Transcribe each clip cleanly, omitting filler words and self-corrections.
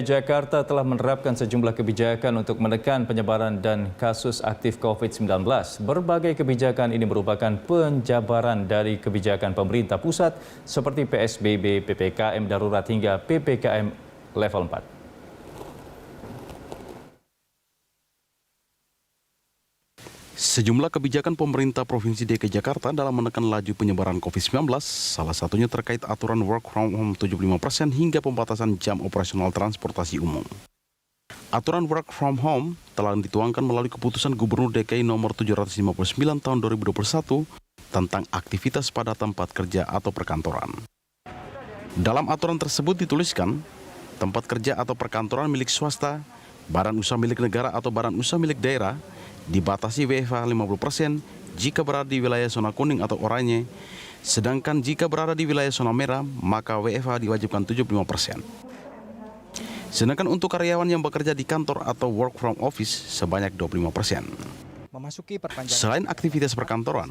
Jakarta telah menerapkan sejumlah kebijakan untuk menekan penyebaran dan kasus aktif COVID-19. Berbagai kebijakan ini merupakan penjabaran dari kebijakan pemerintah pusat seperti PSBB, PPKM darurat hingga PPKM level 4. Sejumlah kebijakan pemerintah Provinsi DKI Jakarta dalam menekan laju penyebaran COVID-19, salah satunya terkait aturan work from home 75% hingga pembatasan jam operasional transportasi umum. Aturan work from home telah dituangkan melalui keputusan Gubernur DKI nomor 759 tahun 2021 tentang aktivitas pada tempat kerja atau perkantoran. Dalam aturan tersebut dituliskan, tempat kerja atau perkantoran milik swasta, badan usaha milik negara atau badan usaha milik daerah, dibatasi WFH 50% jika berada di wilayah zona kuning atau oranye, sedangkan jika berada di wilayah zona merah, maka WFH diwajibkan 75%. Sedangkan untuk karyawan yang bekerja di kantor atau work from office sebanyak 25%. Selain aktivitas perkantoran,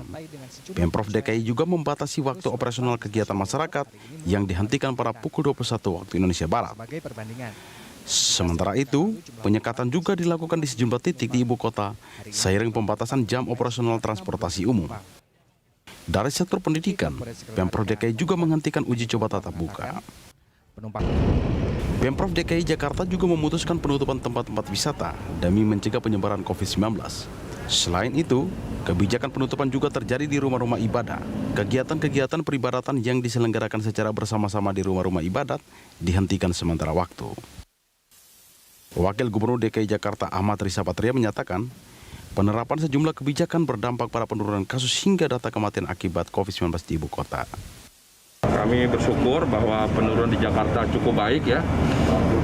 Pemprov DKI juga membatasi waktu operasional kegiatan masyarakat yang dihentikan pada pukul 21 waktu Indonesia Barat. Sementara itu, penyekatan juga dilakukan di sejumlah titik di ibu kota, seiring pembatasan jam operasional transportasi umum. Dari sektor pendidikan, Pemprov DKI juga menghentikan uji coba tatap muka. Pemprov DKI Jakarta juga memutuskan penutupan tempat-tempat wisata demi mencegah penyebaran COVID-19. Selain itu, kebijakan penutupan juga terjadi di rumah-rumah ibadah. Kegiatan-kegiatan peribadatan yang diselenggarakan secara bersama-sama di rumah-rumah ibadat dihentikan sementara waktu. Wakil Gubernur DKI Jakarta Ahmad Riza Patria menyatakan, penerapan sejumlah kebijakan berdampak pada penurunan kasus hingga data kematian akibat COVID-19 di ibu kota. Kami bersyukur bahwa penurunan di Jakarta cukup baik ya,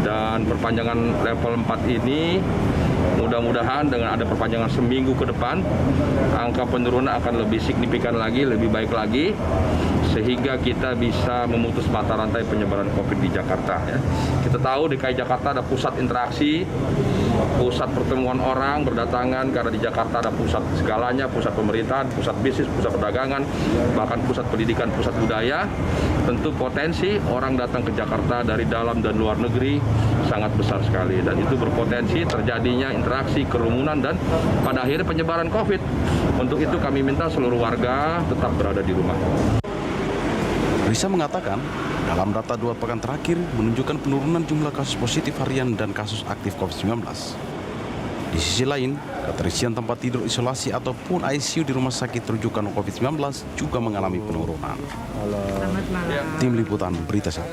dan perpanjangan level 4 ini mudah-mudahan dengan ada perpanjangan seminggu ke depan, angka penurunan akan lebih signifikan lagi, lebih baik lagi, sehingga kita bisa memutus mata rantai penyebaran COVID di Jakarta. Ya. Kita tahu DKI Jakarta ada pusat interaksi, pusat pertemuan orang berdatangan, karena di Jakarta ada pusat segalanya, pusat pemerintahan, pusat bisnis, pusat perdagangan, bahkan pusat pendidikan, pusat budaya. Tentu potensi orang datang ke Jakarta dari dalam dan luar negeri sangat besar sekali, dan itu berpotensi terjadinya interaksi, kerumunan, dan pada akhirnya penyebaran COVID. Untuk itu kami minta seluruh warga tetap berada di rumah. Riza mengatakan, dalam data 2 pekan terakhir menunjukkan penurunan jumlah kasus positif harian dan kasus aktif COVID-19. Di sisi lain, keterisian tempat tidur isolasi ataupun ICU di rumah sakit rujukan COVID-19 juga mengalami penurunan. Tim Liputan Berita 1.